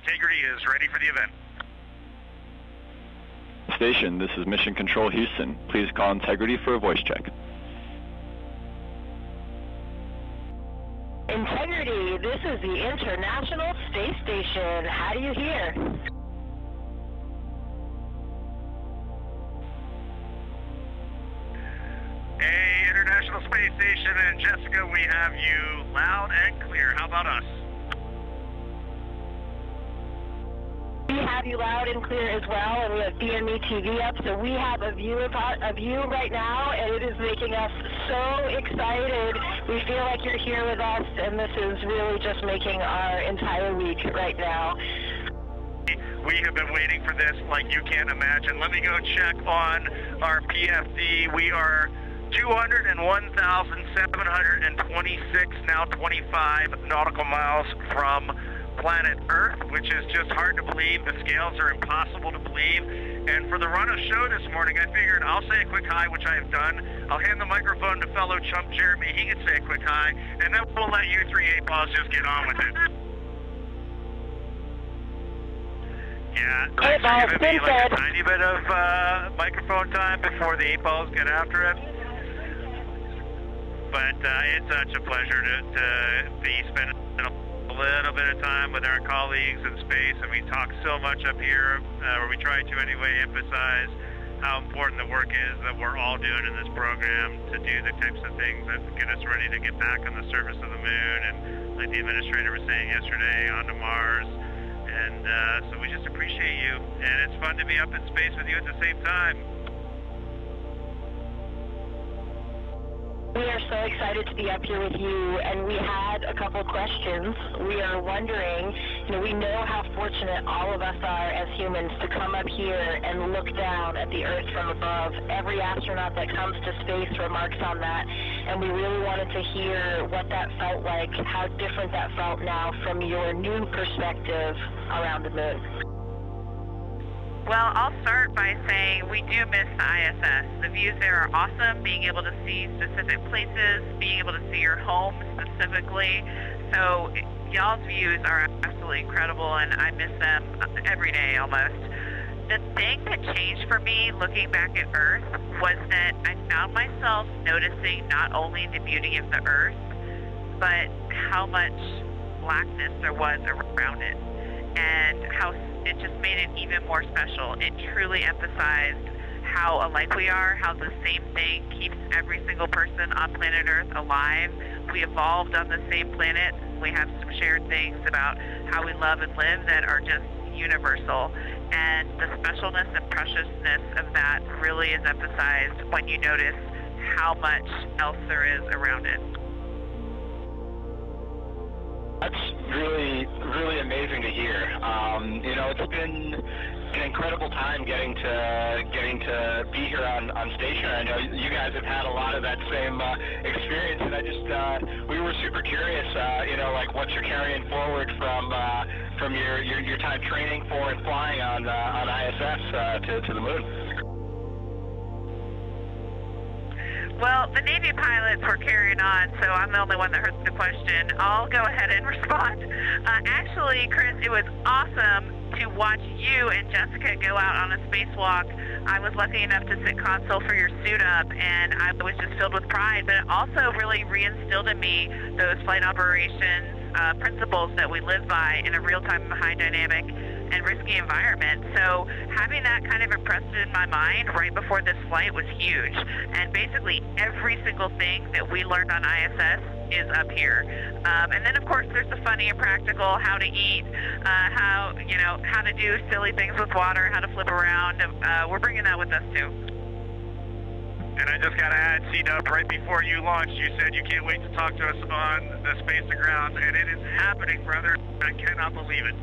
Integrity is ready for the event. Station, this is Mission Control Houston. Please call Integrity for a voice check. Integrity, this is the International Space Station. How do you hear? Hey, International Space Station and Jessica, we have you loud and clear. How about us? We have you loud and clear as well, and we have BME TV up, so we have a view of you right now, and it is making us so excited. We feel like you're here with us, and this is really just making our entire week right now. We have been waiting for this like you can't imagine. Let me go check on our PFD. We are 201,726, now 25 nautical miles from planet Earth, which is just hard to believe. The scales are impossible to believe. And for the run of show this morning, I figured I'll say a quick hi, which I have done. I'll hand the microphone to fellow chump Jeremy. He can say a quick hi, and then we'll let you three 8-balls just get on with it. Yeah, thanks for giving me like a tiny bit of microphone time before the 8-balls get after it. But it's such a pleasure to be spending a little bit of time with our colleagues in space, and we talk so much up here, or we try to anyway, emphasize how important the work is that we're all doing in this program to do the types of things that get us ready to get back on the surface of the moon, and like the administrator was saying yesterday, onto Mars. And so we just appreciate you, and it's fun to be up in space with you at the same time. We are so excited to be up here with you, and we had a couple of questions. We are wondering, we know how fortunate all of us are as humans to come up here and look down at the Earth from above. Every astronaut that comes to space remarks on that, and we really wanted to hear what that felt like, how different that felt now from your new perspective around the moon. Well, I'll start by saying we do miss the ISS. The views there are awesome, being able to see specific places, being able to see your home specifically. So y'all's views are absolutely incredible, and I miss them every day almost. The thing that changed for me looking back at Earth was that I found myself noticing not only the beauty of the Earth, but how much blackness there was around it, and how it just made it even more special. It truly emphasized how alike we are, how the same thing keeps every single person on planet Earth alive. We evolved on the same planet. We have some shared things about how we love and live that are just universal. And the specialness and preciousness of that really is emphasized when you notice how much else there is around it. That's really, really amazing to hear. It's been an incredible time getting to be here on station. I know you guys have had a lot of that same experience, and we were super curious. What you're carrying forward from your time training for and flying on ISS to the moon. Well, the Navy pilots were carrying on, so I'm the only one that heard the question. I'll go ahead and respond. Actually, Chris, it was awesome to watch you and Jessica go out on a spacewalk. I was lucky enough to sit console for your suit up, and I was just filled with pride, but it also really reinstilled in me those flight operations principles that we live by in a real-time, high dynamic and risky environment. So having that kind of impressed in my mind right before this flight was huge. And basically every single thing that we learned on ISS is up here. And then of course there's the funny and practical, how to eat, how to do silly things with water, how to flip around. We're bringing that with us too. And I just got to add, C-Dub, right before you launched, you said you can't wait to talk to us on the space to ground, and it is happening, brother. I cannot believe it.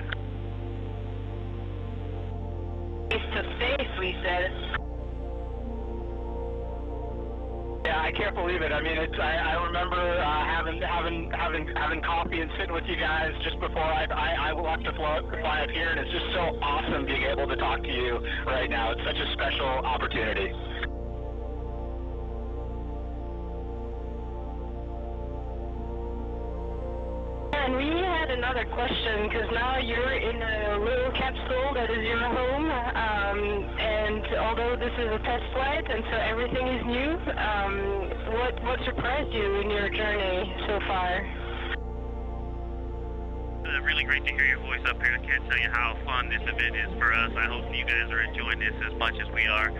Face to face, we said. Yeah, I can't believe it. I mean, I remember having coffee and sitting with you guys just before I left to fly up here, and it's just so awesome being able to talk to you right now. It's such a special opportunity. And we had another question, because now you're in a little capsule that is your home, and although this is a test flight, and so everything is new, what surprised you in your journey so far? Really great to hear your voice up here. I can't tell you how fun this event is for us. I hope you guys are enjoying this as much as we are.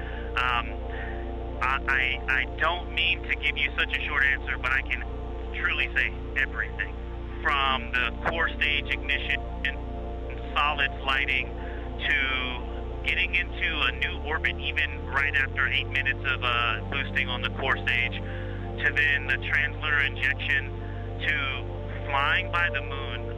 I don't mean to give you such a short answer, but I can truly say everything. From the core stage ignition, solids lighting, to getting into a new orbit even right after 8 minutes of boosting on the core stage, to then the translunar injection, to flying by the moon.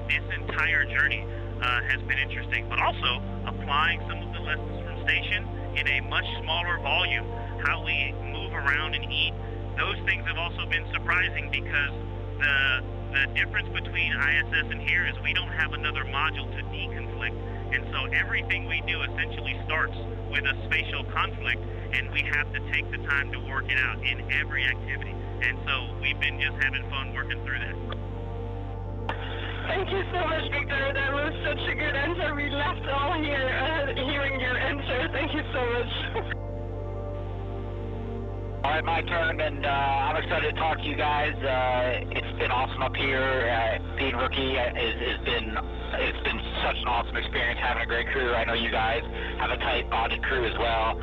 This entire journey has been interesting, but also applying some of the lessons from station in a much smaller volume, how we move around and eat. Those things have also been surprising, because the difference between ISS and here is we don't have another module to deconflict, and so everything we do essentially starts with a spatial conflict, and we have to take the time to work it out in every activity, and so we've been just having fun working through that. Thank you so much, Victor. That was such a good answer. We laughed all here hearing your answer. Thank you so much. All right, my turn, and I'm excited to talk to you guys. It's been awesome up here. Being rookie it's been such an awesome experience, having a great crew. I know you guys have a tight bonded crew as well.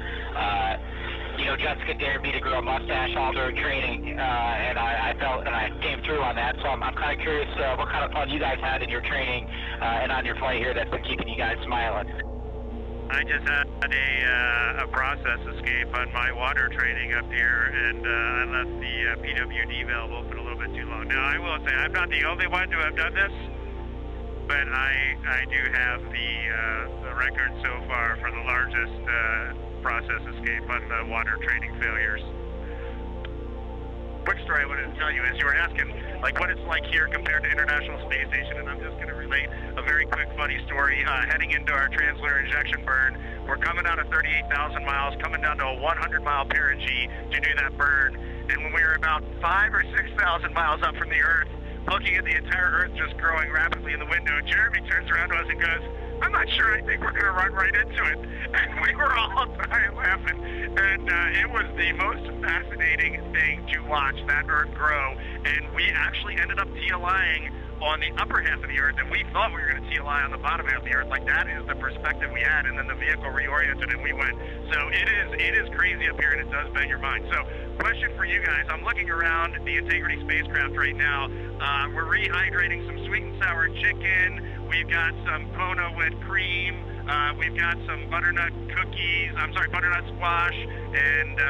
Jessica dared me to grow a mustache all during training, and I felt, and I came through on that. So I'm kind of curious what kind of fun you guys had in your training and on your flight here that's been keeping you guys smiling. I just had a process escape on my water training up here, and I left the PWD valve open a little bit too long. Now, I will say I'm not the only one to have done this, but I do have the record so far for the largest process escape on the water training failures. Quick story I wanted to tell you is you were asking what it's like here compared to International Space Station, and I'm just going to relate a very quick funny story. Heading into our translunar injection burn, we're coming out of 38,000 miles, coming down to a 100-mile perigee to do that burn, and when we were about 5,000 or 6,000 miles up from the Earth, looking at the entire Earth just growing rapidly in the window, Jeremy turns around to us and goes, "I'm not sure, I think we're going to run right into it." And we were all dying laughing. And it was the most fascinating thing to watch that Earth grow. And we actually ended up TLIing on the upper half of the Earth, and we thought we were going to TLI on the bottom half of the Earth. That is the perspective we had, and then the vehicle reoriented and we went. So it is crazy up here, and it does bend your mind. So question for you guys, I'm looking around the Integrity spacecraft right now. We're rehydrating some sweet and sour chicken. We've got some Kona with cream. We've got some butternut squash, and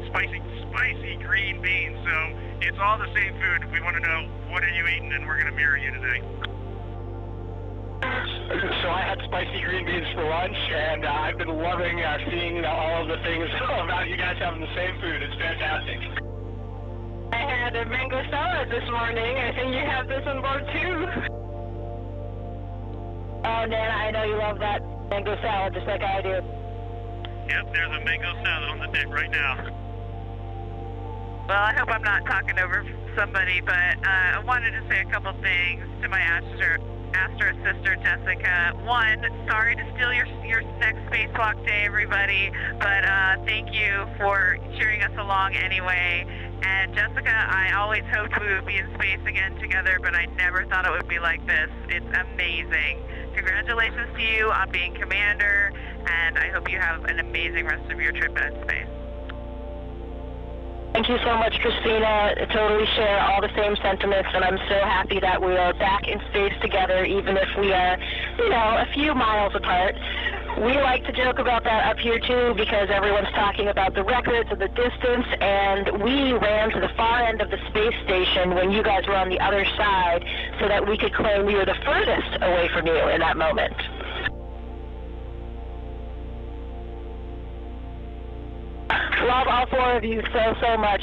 spicy green beans. So it's all the same food. We want to know, what are you eating, and we're going to mirror you today. So I had spicy green beans for lunch, and I've been loving seeing all of the things about you guys having the same food. It's fantastic. I had a mango salad this morning. I think you have this on board too. Oh, Dan, I know you love that mango salad just like I do. Yep, there's a mango salad on the deck right now. Well, I hope I'm not talking over somebody, but I wanted to say a couple things to my Astro sister, Jessica. One, sorry to steal your next spacewalk day, everybody, but thank you for cheering us along anyway. And Jessica, I always hoped we would be in space again together, but I never thought it would be like this. It's amazing. Congratulations to you on being commander, and I hope you have an amazing rest of your trip in space. Thank you so much, Christina. I totally share all the same sentiments, and I'm so happy that we are back in space together, even if we are, a few miles apart. We like to joke about that up here, too, because everyone's talking about the records of the distance, and we ran to the far end of the space station when you guys were on the other side so that we could claim we were the furthest away from you in that moment. Love all four of you so much.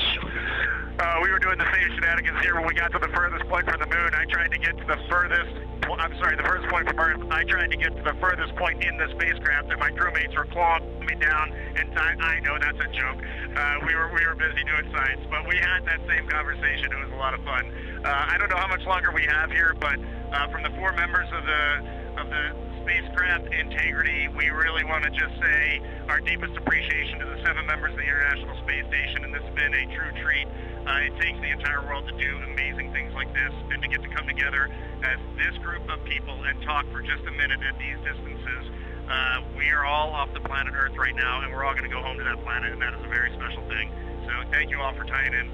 We were doing the same shenanigans here when we got to the furthest point from the moon. I tried to get to the furthest I'm sorry, the first point from Earth, I tried to get to the furthest point in the spacecraft, and my crewmates were clawing me down. And I know that's a joke. We were busy doing science, but we had that same conversation. It was a lot of fun. I don't know how much longer we have here, but from the 4 members of the spacecraft integrity, we really want to just say our deepest appreciation to the 7 members of the International Space Station, and this has been a true treat. It takes the entire world to do amazing things like this, and to get to come together as this group of people and talk for just a minute at these distances. We are all off the planet Earth right now, and we're all going to go home to that planet, and that is a very special thing. So thank you all for tying in.